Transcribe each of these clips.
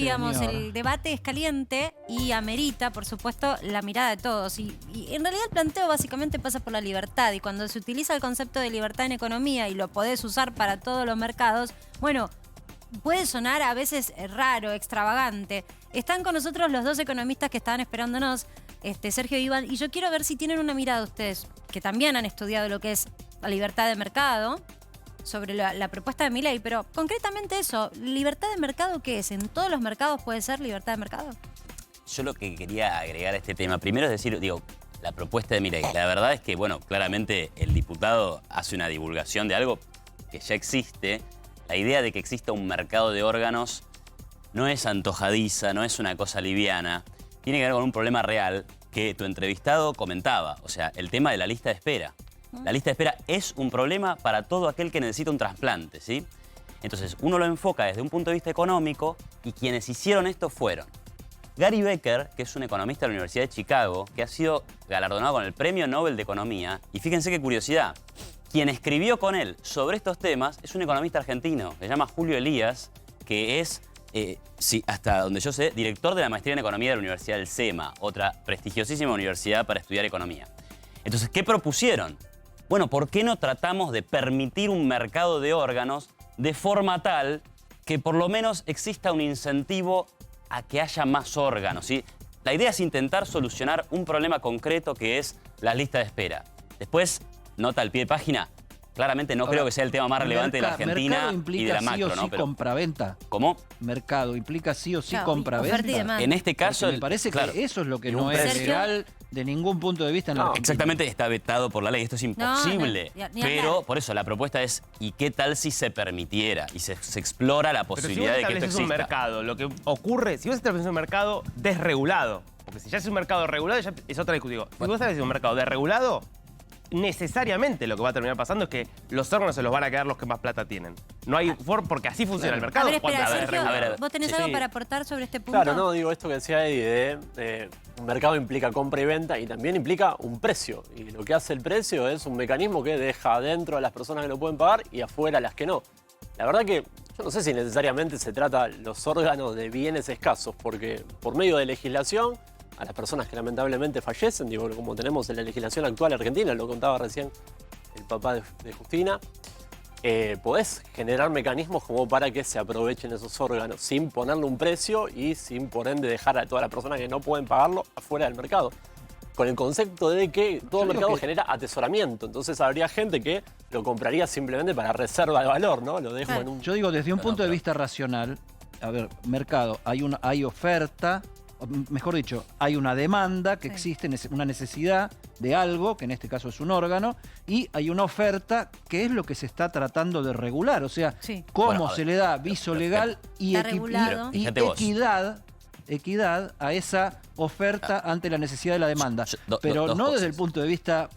Digamos, el debate es caliente y amerita, por supuesto, la mirada de todos. Y en realidad el planteo básicamente pasa por la libertad. Y cuando se utiliza el concepto de libertad en economía y lo podés usar para todos los mercados, bueno, puede sonar a veces raro, extravagante. Están con nosotros los dos economistas que estaban esperándonos, Sergio e Iván, y yo quiero ver si tienen una mirada ustedes, que también han estudiado lo que es la libertad de mercado, sobre la propuesta de Milei, pero concretamente eso, ¿libertad de mercado qué es? ¿En todos los mercados puede ser libertad de mercado? Yo lo que quería agregar a este tema, primero es decir, la propuesta de Milei. La verdad es que, bueno, claramente el diputado hace una divulgación de algo que ya existe. La idea de que exista un mercado de órganos no es antojadiza, no es una cosa liviana. Tiene que ver con un problema real que tu entrevistado comentaba, o sea, el tema de la lista de espera. La lista de espera es un problema para todo aquel que necesita un trasplante, ¿sí? Entonces, uno lo enfoca desde un punto de vista económico y quienes hicieron esto fueron Gary Becker, que es un economista de la Universidad de Chicago, que ha sido galardonado con el Premio Nobel de Economía. Y fíjense qué curiosidad, quien escribió con él sobre estos temas es un economista argentino, se llama Julio Elías, que es, sí, hasta donde yo sé, director de la maestría en economía de la Universidad del SEMA, otra prestigiosísima universidad para estudiar economía. Entonces, ¿qué propusieron? Bueno, ¿por qué no tratamos de permitir un mercado de órganos de forma tal que por lo menos exista un incentivo a que haya más órganos, ¿sí? La idea es intentar solucionar un problema concreto que es la lista de espera. Después, nota al pie de página, claramente no creo que sea el tema más relevante de la Argentina y de la macro, ¿no? Pero compra-venta. ¿Cómo? Mercado implica sí o sí Claro, compra-venta. oferta y demanda. En este caso, porque me parece claro, que eso es lo que en no un es precio. legal de ningún punto de vista en la Argentina. Exactamente, está vetado por la ley, esto es imposible. Ni pero hablar. por eso la propuesta es, ¿y qué tal si se permitiera y se explora la posibilidad de que esto Pero si vos estableces un exista? mercado, lo que ocurre, si vos estableces un mercado desregulado, porque si ya es un mercado regulado, ya es otra discusión. Si vos estableces un mercado desregulado, necesariamente lo que va a terminar pasando es que los órganos se los van a quedar los que más plata tienen. No hay forma, porque así funciona el mercado. A ver, espera, cuando es Sergio, desregulado. ¿vos tenés Sí. algo para aportar sobre este punto? Claro, no, digo esto que decía Eddie de un mercado implica compra y venta y también implica un precio. Y lo que hace el precio es un mecanismo que deja adentro a las personas que lo pueden pagar y afuera a las que no. La verdad que yo no sé si necesariamente se trata los órganos de bienes escasos, porque por medio de legislación a las personas que lamentablemente fallecen, digo, como tenemos en la legislación actual argentina, lo contaba recién el papá de Justina, podés generar mecanismos como para que se aprovechen esos órganos sin ponerle un precio y sin por ende dejar a todas las personas que no pueden pagarlo afuera del mercado. Con el concepto de que todo mercado genera atesoramiento. Entonces habría gente que lo compraría simplemente para reserva de valor, ¿no? Lo dejo en un... Yo digo, desde un punto de vista racional, a ver, mercado, hay oferta, o mejor dicho, hay una demanda que existe, una necesidad de algo, que en este caso es un órgano, y hay una oferta que es lo que se está tratando de regular. O sea, cómo Bueno, a ver, se le da viso legal y Está regulado. y Fíjate vos. equidad a esa oferta ante la necesidad de la demanda. Pero dos no desde cosas. el punto de vista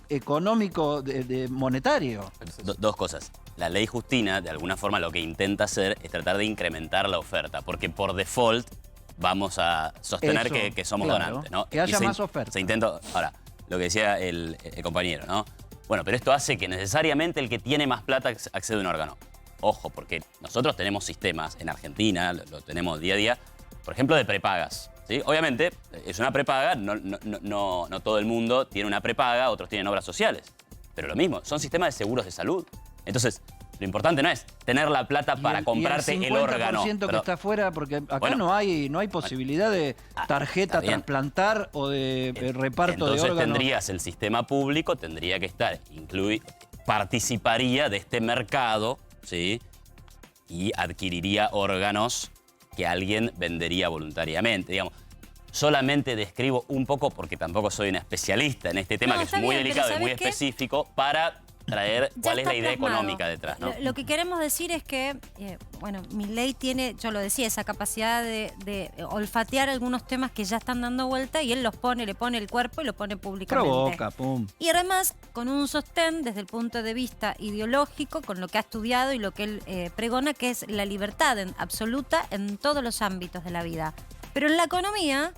económico, monetario. Dos cosas. La ley Justina, de alguna forma, lo que intenta hacer es tratar de incrementar la oferta, porque por default vamos a sostener Eso, que somos claro, donantes, ¿no? que haya Y más oferta. Se intenta. Ahora, lo que decía el compañero, ¿no? Bueno, pero esto hace que necesariamente el que tiene más plata accede a un órgano. Ojo, porque nosotros tenemos sistemas en Argentina, lo tenemos día a día, por ejemplo, de prepagas, ¿sí? Obviamente, es una prepaga, no todo el mundo tiene una prepaga, otros tienen obras sociales. Pero lo mismo, son sistemas de seguros de salud. Entonces, lo importante no es tener la plata para comprarte el órgano. Y el 50% que está afuera, porque acá Bueno, no hay posibilidad de tarjeta está bien. trasplantar o de reparto de Entonces órganos. tendrías el sistema público, tendría que estar, participaría de este mercado, ¿sí? Y adquiriría órganos que alguien vendería voluntariamente, digamos. Solamente describo un poco, porque tampoco soy un especialista en este tema, No, que está es muy bien, delicado y pero muy ¿sabés qué? específico, para traer Ya cuál es está la idea plasmado. económica detrás, ¿no? Lo que queremos decir es que, bueno, Milei tiene, yo lo decía, esa capacidad de olfatear algunos temas que ya están dando vuelta y él los pone, le pone el cuerpo y lo pone públicamente. Provoca, pum. Y además con un sostén desde el punto de vista ideológico, con lo que ha estudiado y lo que él pregona, que es la libertad absoluta en todos los ámbitos de la vida. Pero en la economía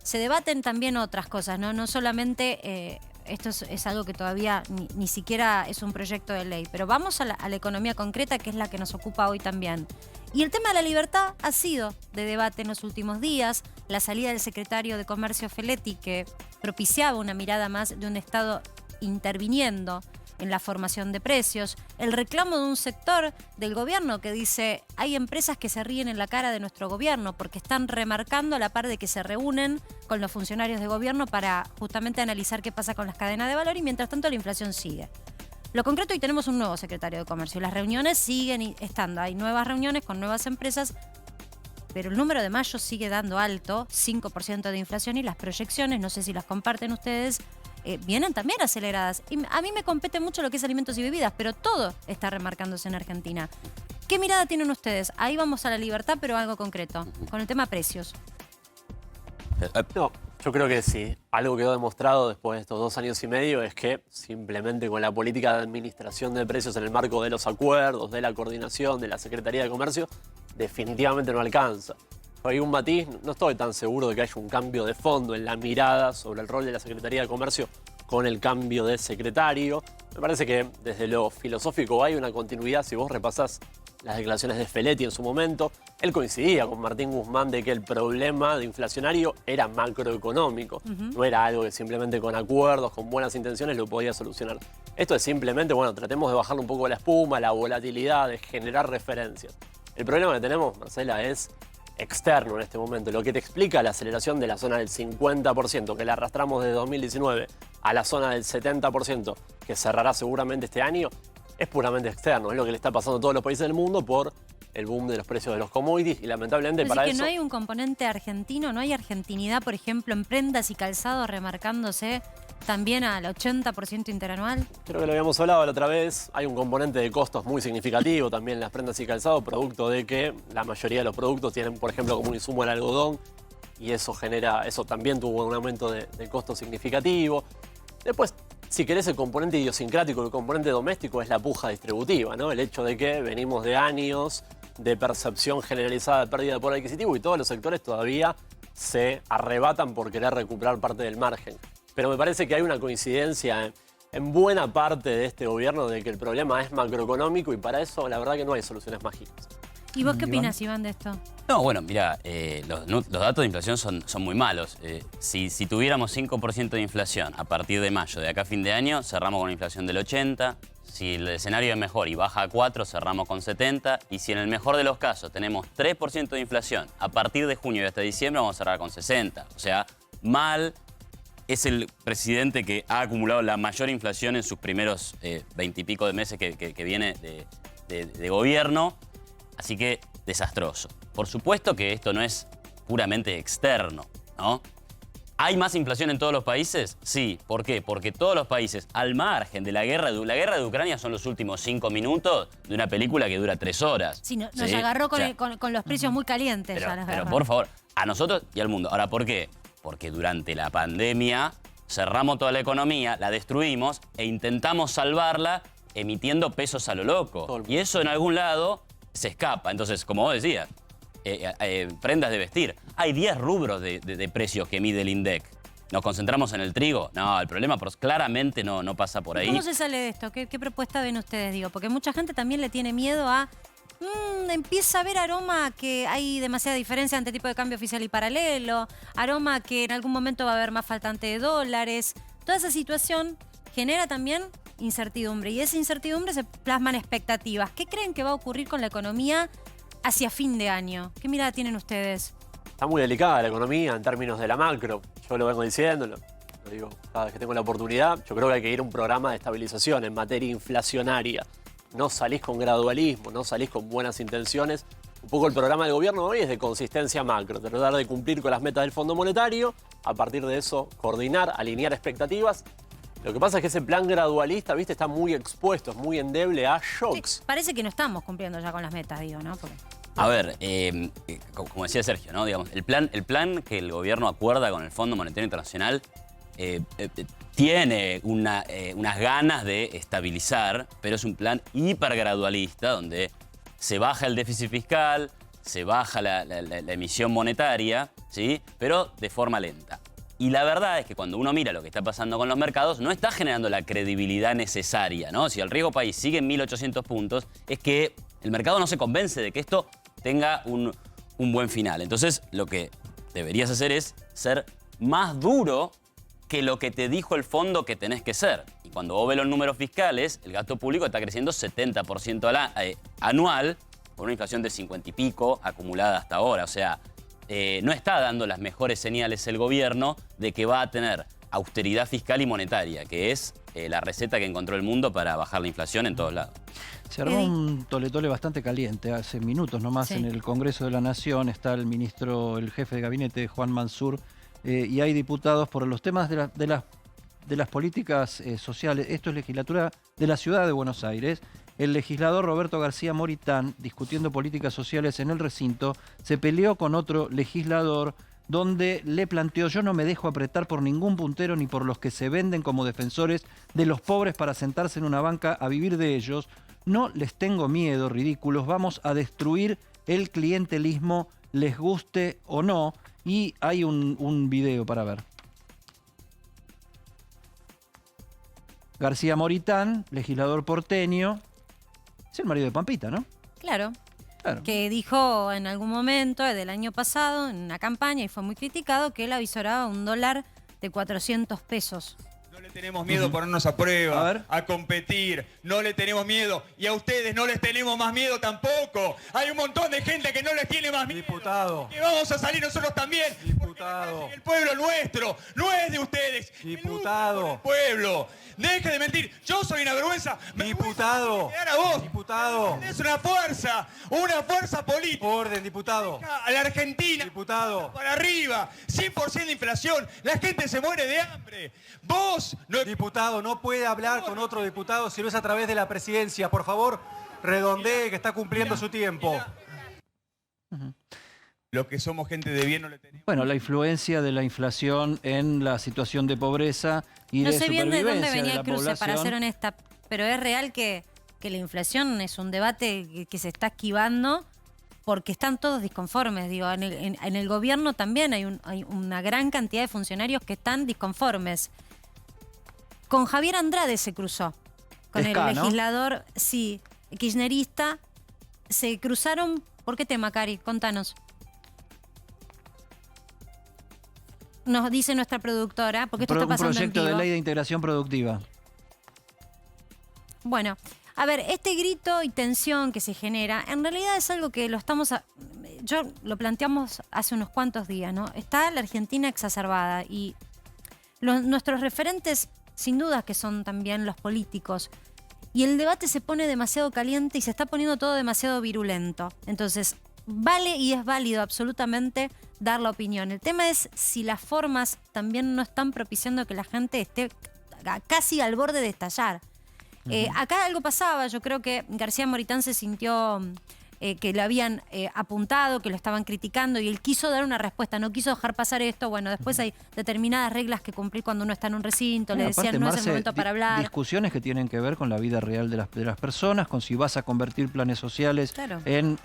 se debaten también otras cosas, ¿no? No solamente esto es algo que todavía ni siquiera es un proyecto de ley. Pero vamos a la economía concreta, que es la que nos ocupa hoy también. Y el tema de la libertad ha sido de debate en los últimos días. La salida del secretario de Comercio Feletti, que propiciaba una mirada más de un Estado interviniendo en la formación de precios, el reclamo de un sector del gobierno que dice hay empresas que se ríen en la cara de nuestro gobierno porque están remarcando a la par de que se reúnen con los funcionarios de gobierno para justamente analizar qué pasa con las cadenas de valor y mientras tanto la inflación sigue. Lo concreto, hoy tenemos un nuevo secretario de Comercio. Las reuniones siguen estando, hay nuevas reuniones con nuevas empresas, pero el número de mayo sigue dando alto, 5% de inflación, y las proyecciones, no sé si las comparten ustedes, vienen también aceleradas. Y a mí me compete mucho lo que es alimentos y bebidas, pero todo está remarcándose en Argentina. ¿Qué mirada tienen ustedes? Ahí vamos a la libertad, pero algo concreto, con el tema precios. No, yo creo que sí. Algo quedó demostrado después de estos 2 años y medio es que simplemente con la política de administración de precios en el marco de los acuerdos, de la coordinación, de la Secretaría de Comercio, definitivamente no alcanza. Hay un matiz, no estoy tan seguro de que haya un cambio de fondo en la mirada sobre el rol de la Secretaría de Comercio con el cambio de secretario. Me parece que desde lo filosófico hay una continuidad. Si vos repasás las declaraciones de Feletti en su momento, él coincidía con Martín Guzmán de que el problema de inflacionario era macroeconómico. No era algo que simplemente con acuerdos, con buenas intenciones lo podía solucionar. Esto es simplemente, bueno, tratemos de bajarle un poco la espuma, la volatilidad, de generar referencias. El problema que tenemos, Marcela, es externo en este momento. Lo que te explica la aceleración de la zona del 50%, que la arrastramos desde 2019, a la zona del 70%, que cerrará seguramente este año, es puramente externo. Es lo que le está pasando a todos los países del mundo por el boom de los precios de los commodities y lamentablemente para eso... ¿No hay un componente argentino? ¿No hay argentinidad, por ejemplo, en prendas y calzados remarcándose también al 80% interanual? Creo que lo habíamos hablado la otra vez. Hay un componente de costos muy significativo también en las prendas y calzados, producto de que la mayoría de los productos tienen, por ejemplo, como un insumo el algodón, y eso también tuvo un aumento de costo significativo. Después, si querés, el componente idiosincrático, el componente doméstico es la puja distributiva, ¿no? El hecho de que venimos de años de percepción generalizada de pérdida de poder adquisitivo y todos los sectores todavía se arrebatan por querer recuperar parte del margen. Pero me parece que hay una coincidencia en buena parte de este gobierno de que el problema es macroeconómico y para eso la verdad que no hay soluciones mágicas. ¿Y vos qué opinás, Iván, de esto? No, bueno, mira, los datos de inflación son muy malos. Si tuviéramos 5% de inflación a partir de mayo, de acá a fin de año, cerramos con una inflación del 80%. Si el escenario es mejor y baja a 4, cerramos con 70. Y si en el mejor de los casos tenemos 3% de inflación, a partir de junio y hasta diciembre vamos a cerrar con 60. O sea, mal. Es el presidente que ha acumulado la mayor inflación en sus primeros 20 y pico de meses que viene de gobierno. Así que desastroso. Por supuesto que esto no es puramente externo, ¿no? ¿Hay más inflación en todos los países? Sí. ¿Por qué? Porque todos los países, al margen de la guerra de Ucrania, son los últimos 5 minutos de una película que dura 3 horas. Sí, nos agarró con los precios muy calientes. Pero por favor, a nosotros y al mundo. Ahora, ¿por qué? Porque durante la pandemia cerramos toda la economía, la destruimos e intentamos salvarla emitiendo pesos a lo loco. Y eso en algún lado se escapa. Entonces, como vos decías, prendas de vestir. Hay 10 rubros de precios que mide el INDEC. ¿Nos concentramos en el trigo? No, el problema claramente no pasa por ahí. ¿Cómo se sale de esto? ¿Qué propuesta ven ustedes? Digo, porque mucha gente también le tiene miedo a... empieza a haber aroma que hay demasiada diferencia entre tipo de cambio oficial y paralelo, aroma que en algún momento va a haber más faltante de dólares. Toda esa situación genera también incertidumbre y esa incertidumbre se plasma en expectativas. ¿Qué creen que va a ocurrir con la economía hacia fin de año? ¿Qué mirada tienen ustedes? Está muy delicada la economía en términos de la macro. Yo lo vengo diciendo, lo digo cada vez que tengo la oportunidad. Yo creo que hay que ir a un programa de estabilización en materia inflacionaria. No salís con gradualismo, no salís con buenas intenciones. Un poco el programa del gobierno hoy es de consistencia macro, tratar de cumplir con las metas del Fondo Monetario, a partir de eso coordinar, alinear expectativas. Lo que pasa es que ese plan gradualista, viste, está muy expuesto, es muy endeble a shocks. Sí, parece que no estamos cumpliendo ya con las metas, digo, ¿no? Porque... A ver, como decía Sergio, ¿no? Digamos, el plan que el gobierno acuerda con el Fondo Monetario Internacional tiene unas ganas de estabilizar, pero es un plan hipergradualista donde se baja el déficit fiscal, se baja la emisión monetaria, ¿sí? Pero de forma lenta. Y la verdad es que cuando uno mira lo que está pasando con los mercados, no está generando la credibilidad necesaria, ¿no? Si el riesgo país sigue en 1.800 puntos, es que el mercado no se convence de que esto tenga un buen final. Entonces, lo que deberías hacer es ser más duro que lo que te dijo el fondo que tenés que ser. Y cuando vos ves los números fiscales, el gasto público está creciendo 70% anual, con una inflación de 50 y pico acumulada hasta ahora. O sea, no está dando las mejores señales el gobierno de que va a tener austeridad fiscal y monetaria, que es la receta que encontró el mundo para bajar la inflación en todos lados. Se armó un tole-tole bastante caliente hace minutos nomás en el Congreso de la Nación. Está el ministro, el jefe de gabinete, Juan Mansur, y hay diputados por los temas de las políticas sociales. Esto es legislatura de la Ciudad de Buenos Aires. El legislador Roberto García Moritán, discutiendo políticas sociales en el recinto, se peleó con otro legislador donde le planteó: yo no me dejo apretar por ningún puntero ni por los que se venden como defensores de los pobres para sentarse en una banca a vivir de ellos. No les tengo miedo, ridículos, vamos a destruir el clientelismo, les guste o no. Y hay un video para ver. García Moritán, legislador porteño, es el marido de Pampita, ¿no? Claro. Claro. Que dijo en algún momento del año pasado, en una campaña, y fue muy criticado, que él avisoraba un dólar de 400 pesos. No le tenemos miedo a ponernos a prueba, a competir, no le tenemos miedo. Y a ustedes no les tenemos más miedo tampoco. Hay un montón de gente que no les tiene más miedo. Diputado. Que vamos a salir nosotros también. Diputado. El pueblo nuestro no es de ustedes. Diputado. El pueblo. Deje de mentir. Yo soy una vergüenza. Diputado. A vos. Diputado. Es una fuerza política. Orden, diputado. A la Argentina. Diputado. Para arriba. 100% de inflación. La gente se muere de hambre. Vos no... Diputado, no puede hablar con otro diputado si no es a través de la presidencia. Por favor, redondee, que está cumpliendo su tiempo. Los que somos gente de bien no le tenemos. Bueno, la influencia de la inflación en la situación de pobreza y No de sé bien de supervivencia dónde venía de el la cruce, para población. ser honesta, pero es real que la inflación es un debate que se está esquivando porque están todos disconformes. Digo, en el gobierno también hay una gran cantidad de funcionarios que están disconformes. Con Javier Andrade se cruzó, con el legislador, sí, kirchnerista. Se cruzaron, ¿por qué tema, Cari? Contanos. Nos dice nuestra productora, porque esto está pasando en proyecto de vivo. ley de integración productiva. Bueno, a ver, este grito y tensión que se genera, en realidad es algo que yo lo planteamos hace unos cuantos días, ¿no? Está la Argentina exacerbada y nuestros referentes, sin duda, que son también los políticos. Y el debate se pone demasiado caliente y se está poniendo todo demasiado virulento. Entonces, vale y es válido absolutamente dar la opinión. El tema es si las formas también no están propiciando que la gente esté casi al borde de estallar. Acá algo pasaba, yo creo que García Moritán se sintió que lo habían apuntado, que lo estaban criticando y él quiso dar una respuesta, no quiso dejar pasar esto. Bueno, después hay determinadas reglas que cumplir cuando uno está en un recinto, le decían no es el momento para hablar. Discusiones que tienen que ver con la vida real de las personas, con si vas a convertir planes sociales en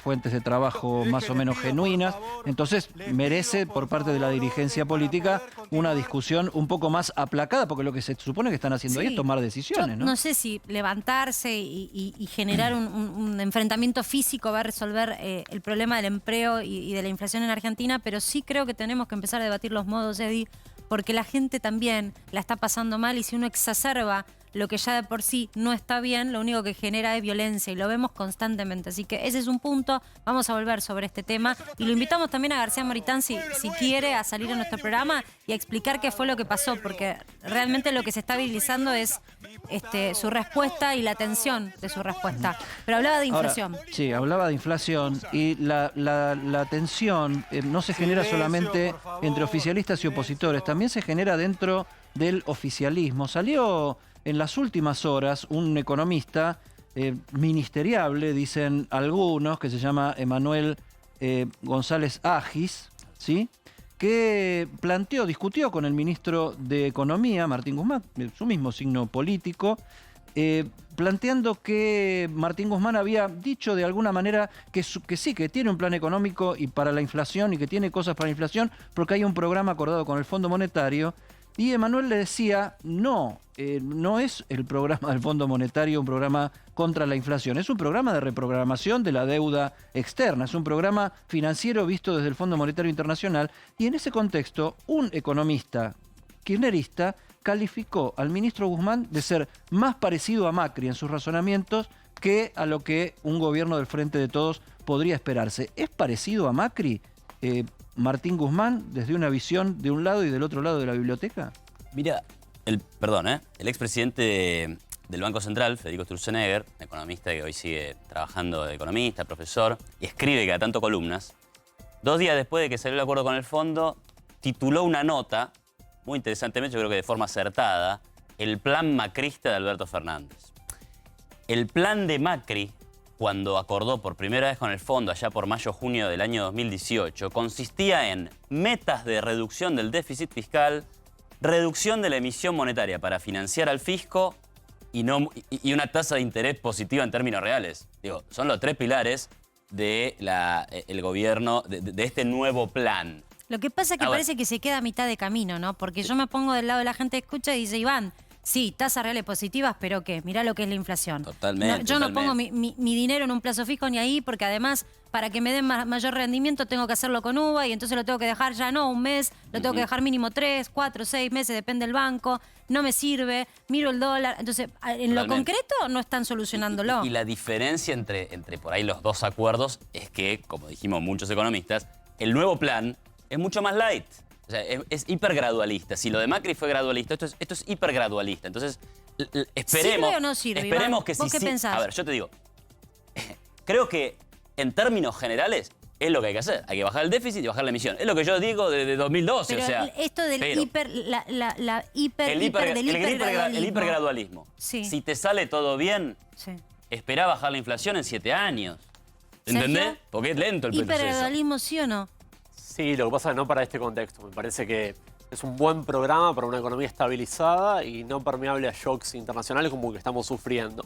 fuentes de trabajo más o menos genuinas. Entonces merece por parte de la dirigencia política una discusión un poco más aplacada, porque lo que se supone que están haciendo ahí es tomar decisiones, ¿no? No sé si levantarse y generar un enfrentamiento físico va a resolver el problema del empleo y de la inflación en Argentina, pero sí creo que tenemos que empezar a debatir los modos, Eddie, porque la gente también la está pasando mal y si uno exacerba lo que ya de por sí no está bien, lo único que genera es violencia y lo vemos constantemente. Así que ese es un punto, vamos a volver sobre este tema y lo invitamos también a García Moritán si quiere a salir a nuestro programa y a explicar qué fue lo que pasó, porque realmente lo que se está visibilizando es su respuesta y la tensión de su respuesta. Pero hablaba de inflación. Ahora, sí, hablaba de inflación y la tensión no se genera solamente entre oficialistas y opositores, también se genera dentro del oficialismo. Salió en las últimas horas un economista ministeriable, dicen algunos, que se llama Emanuel González Agis, ¿sí?, que discutió con el ministro de Economía, Martín Guzmán, su mismo signo político, planteando que Martín Guzmán había dicho de alguna manera que sí, que tiene un plan económico y para la inflación y que tiene cosas para la inflación porque hay un programa acordado con el Fondo Monetario. Y Emanuel le decía, no es el programa del Fondo Monetario un programa contra la inflación, es un programa de reprogramación de la deuda externa, es un programa financiero visto desde el Fondo Monetario Internacional. Y en ese contexto, un economista kirchnerista calificó al ministro Guzmán de ser más parecido a Macri en sus razonamientos que a lo que un gobierno del Frente de Todos podría esperarse. ¿Es parecido a Macri Martín Guzmán desde una visión de un lado y del otro lado de la biblioteca? Mira, el expresidente del Banco Central, Federico Sturzenegger, economista que hoy sigue trabajando de economista, profesor, y escribe cada tanto columnas, 2 días después de que salió el acuerdo con el fondo, tituló una nota, muy interesantemente, yo creo que de forma acertada, el plan macrista de Alberto Fernández. El plan de Macri, cuando acordó por primera vez con el fondo allá por mayo-junio del año 2018, consistía en metas de reducción del déficit fiscal, reducción de la emisión monetaria para financiar al fisco y una tasa de interés positiva en términos reales. Digo, son los 3 pilares de el gobierno, de este nuevo plan. Lo que pasa es que parece que se queda a mitad de camino, ¿no? Porque yo me pongo del lado de la gente que escucha y dice, Iván, sí, tasas reales positivas, pero ¿qué? Mirá lo que es la inflación. Totalmente. Yo no pongo mi dinero en un plazo fijo ni ahí, porque además, para que me den mayor rendimiento, tengo que hacerlo con UVA y entonces lo tengo que dejar ya no un mes, lo tengo que dejar mínimo 3, 4, 6 meses, depende del banco. No me sirve, miro el dólar. Entonces, en lo concreto no están solucionándolo. Y la diferencia entre por ahí los 2 acuerdos es que, como dijimos muchos economistas, el nuevo plan es mucho más light. O sea, es hipergradualista. Si lo de Macri fue gradualista, esto es hipergradualista. Entonces, esperemos... ¿Sirve o no sirve, Esperemos Iván? que ¿Vos qué pensás? A ver, yo te digo, creo que en términos generales es lo que hay que hacer. Hay que bajar el déficit y bajar la emisión. Es lo que yo digo desde 2012. Pero o sea, esto del el hipergradualismo. Sí. Si te sale todo bien, Sí. esperá bajar la inflación en 7 años. ¿Entendés? Sergio, Porque es lento el proceso. ¿hipergradualismo sí o no? Sí, lo que pasa es que no para este contexto. Me parece que es un buen programa para una economía estabilizada y no permeable a shocks internacionales como el que estamos sufriendo.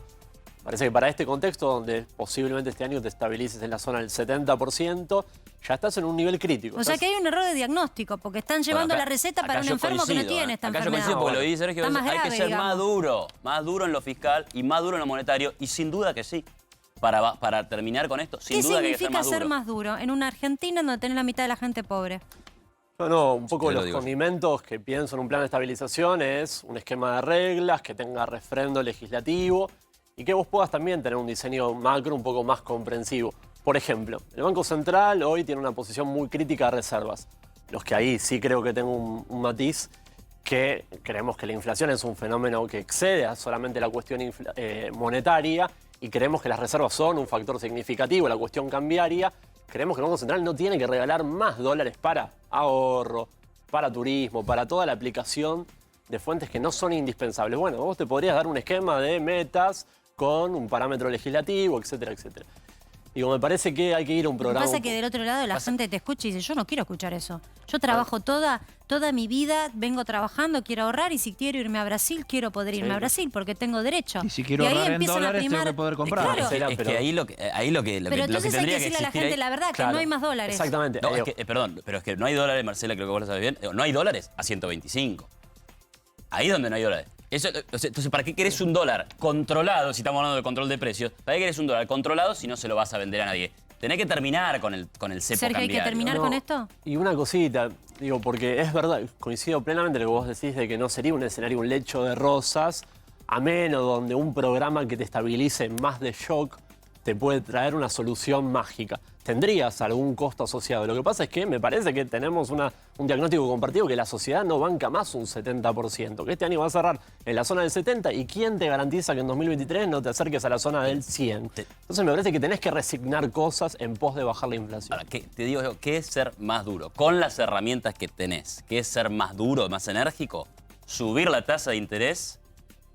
Me parece que para este contexto, donde posiblemente este año te estabilices en la zona del 70%, ya estás en un nivel crítico. O sea que hay un error de diagnóstico, porque están llevando la receta para un enfermo que no tiene esta acá enfermedad. Yo coincido porque lo dice Sergio, Está más hay que grave, ser digamos. más duro en lo fiscal y más duro en lo monetario, y sin duda que sí. Para terminar con esto, sin ¿Qué duda que hay que ser significa más duro. ser más duro en una Argentina donde tenés la mitad de la gente pobre? No, un poco Te lo los digo. condimentos que pienso en un plan de estabilización es un esquema de reglas que tenga refrendo legislativo y que vos puedas también tener un diseño macro un poco más comprensivo. Por ejemplo, el Banco Central hoy tiene una posición muy crítica de reservas. Los que ahí sí creo que tengo un matiz, que creemos que la inflación es un fenómeno que excede a solamente la cuestión monetaria y creemos que las reservas son un factor significativo, la cuestión cambiaria. Creemos que el Banco Central no tiene que regalar más dólares para ahorro, para turismo, para toda la aplicación de fuentes que no son indispensables. Bueno, vos te podrías dar un esquema de metas con un parámetro legislativo, etcétera, etcétera. Digo, me parece que hay que ir a un Lo que programa... pasa es que del otro lado la gente te escucha y dice, yo no quiero escuchar eso. Yo trabajo toda mi vida, vengo trabajando, quiero ahorrar y si quiero irme a Brasil, quiero poder irme a Brasil porque tengo derecho. Y si quiero ahorrar en dólares, tengo que poder comprar. Claro. Es que ahí lo que Pero entonces hay que decirle a la gente la verdad, que no hay más dólares. Exactamente. No, perdón, pero es que no hay dólares, Marcela, creo que vos lo sabes bien. No hay dólares a 125. Ahí es donde no hay dólares. Entonces, ¿para qué querés un dólar controlado, si estamos hablando de control de precios? ¿Para qué querés un dólar controlado si no se lo vas a vender a nadie? Tenés que terminar con el cepo Sergio, ¿hay que cambiario. terminar con esto? Y una cosita, digo, porque es verdad, coincido plenamente en lo que vos decís de que no sería un escenario, un lecho de rosas, ameno, donde un programa que te estabilice más de shock te puede traer una solución mágica. Tendrías algún costo asociado. Lo que pasa es que me parece que tenemos un diagnóstico compartido que la sociedad no banca más un 70%, que este año va a cerrar en la zona del 70%, y ¿quién te garantiza que en 2023 no te acerques a la zona del 100%? Entonces me parece que tenés que resignar cosas en pos de bajar la inflación. Ahora, te digo yo, ¿qué es ser más duro? Con las herramientas que tenés, ¿qué es ser más duro, más enérgico? Subir la tasa de interés,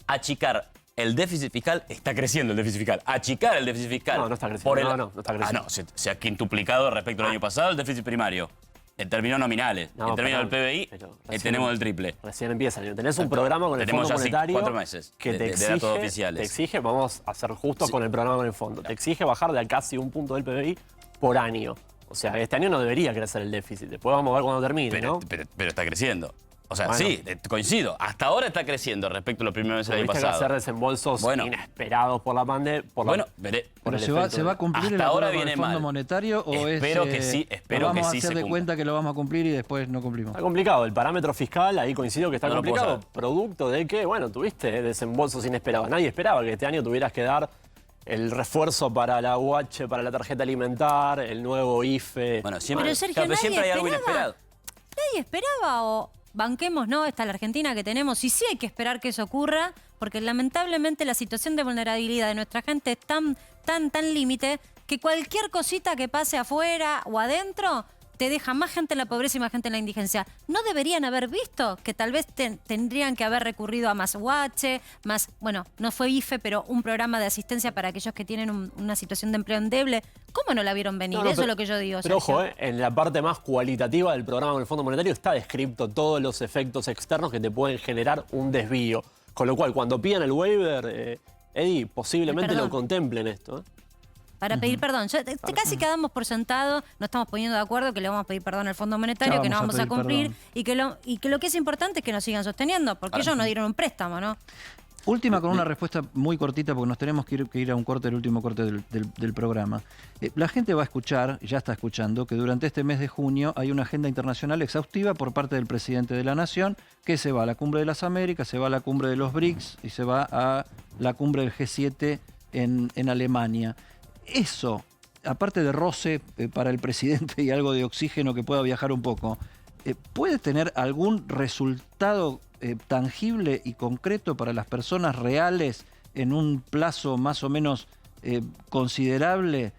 achicar el déficit fiscal. Está creciendo el déficit fiscal. Achicar el déficit fiscal. No está creciendo. No está creciendo. No está creciendo. Se ha quintuplicado respecto al año pasado el déficit primario. En términos nominales. No, en términos perdón, del PBI, pero recién- tenemos el triple. Recién empieza. Tenés un programa con el Tenemos Fondo ya Monetario 4 meses que de datos oficiales. te exige, vamos a ser justos con el programa con el fondo, te exige bajar de casi 1 punto del PBI por año. O sea, este año no debería crecer el déficit. Después vamos a ver cuando termine, Pero, ¿no? pero está creciendo. O sea, Bueno. sí, coincido. Hasta ahora está creciendo respecto a los primeros meses del año Tuviste que pasado. hacer desembolsos Bueno. inesperados por la pandemia. Bueno, ¿Pero se va a cumplir el Hasta ahora acuerdo con el viene Fondo mal. Monetario o Espero que sí, espero vamos que a sí hacer se de cumpla. cuenta que lo vamos a cumplir y después no cumplimos? Está complicado. El parámetro fiscal, ahí coincido que está No lo puedo complicado. saber. Producto de que, bueno, tuviste desembolsos inesperados. Nadie esperaba que este año tuvieras que dar el refuerzo para la UH, para la tarjeta alimentar, el nuevo IFE. Bueno, siempre, Pero, Sergio, claro, pero nadie siempre hay algo esperaba. inesperado. Nadie esperaba o banquemos, ¿no? Esta es la Argentina que tenemos y sí hay que esperar que eso ocurra porque lamentablemente la situación de vulnerabilidad de nuestra gente es tan límite que cualquier cosita que pase afuera o adentro te deja más gente en la pobreza y más gente en la indigencia. ¿No deberían haber visto que tal vez tendrían que haber recurrido a más UH, más, bueno, no fue IFE, pero un programa de asistencia para aquellos que tienen una situación de empleo endeble? ¿Cómo no la vieron venir? No, no, Eso es lo que yo digo. Pero Sergio. ojo, en la parte más cualitativa del programa con el Fondo Monetario está descrito todos los efectos externos que te pueden generar un desvío. Con lo cual, cuando pidan el waiver, Eddie, posiblemente Perdón. lo contemplen esto. Para pedir perdón. Casi quedamos por sentado, no estamos poniendo de acuerdo que le vamos a pedir perdón al Fondo Monetario, Ya que no vamos vamos a a pedir cumplir perdón. y que lo que es importante es que nos sigan sosteniendo, porque ellos nos dieron un préstamo, ¿no? Última con una respuesta muy cortita porque nos tenemos que ir a un corte, el último corte del programa. La gente va a escuchar, ya está escuchando, que durante este mes de junio hay una agenda internacional exhaustiva por parte del presidente de la Nación, que se va a la Cumbre de las Américas, se va a la Cumbre de los BRICS y se va a la Cumbre del G7 en Alemania. Eso, aparte de roce para el presidente y algo de oxígeno que pueda viajar un poco, ¿puede tener algún resultado tangible y concreto para las personas reales en un plazo más o menos considerable,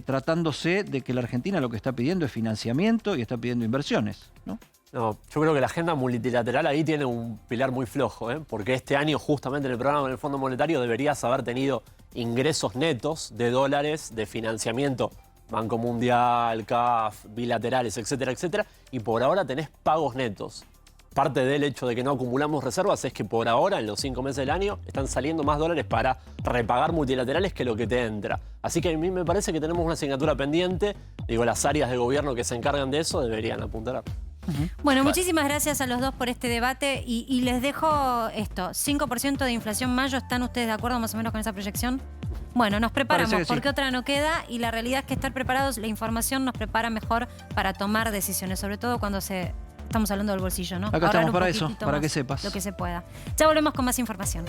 tratándose de que la Argentina lo que está pidiendo es financiamiento y está pidiendo inversiones, ¿no? No, yo creo que la agenda multilateral ahí tiene un pilar muy flojo, porque este año justamente en el programa con el Fondo Monetario deberías haber tenido ingresos netos de dólares de financiamiento, Banco Mundial, CAF, bilaterales, etcétera, etcétera, y por ahora tenés pagos netos. Parte del hecho de que no acumulamos reservas es que por ahora, en los 5 meses del año, están saliendo más dólares para repagar multilaterales que lo que te entra. Así que a mí me parece que tenemos una asignatura pendiente. Digo, las áreas de gobierno que se encargan de eso deberían apuntar. Bueno, muchísimas gracias a los dos por este debate y les dejo esto, 5% de inflación mayo, ¿están ustedes de acuerdo más o menos con esa proyección? Bueno, nos preparamos Parece que sí. porque otra no queda y la realidad es que estar preparados, la información nos prepara mejor para tomar decisiones, sobre todo cuando estamos hablando del bolsillo, ¿no? Acá Ahorrar estamos un para eso, poquitito para más que sepas. lo que se pueda. Ya volvemos con más información.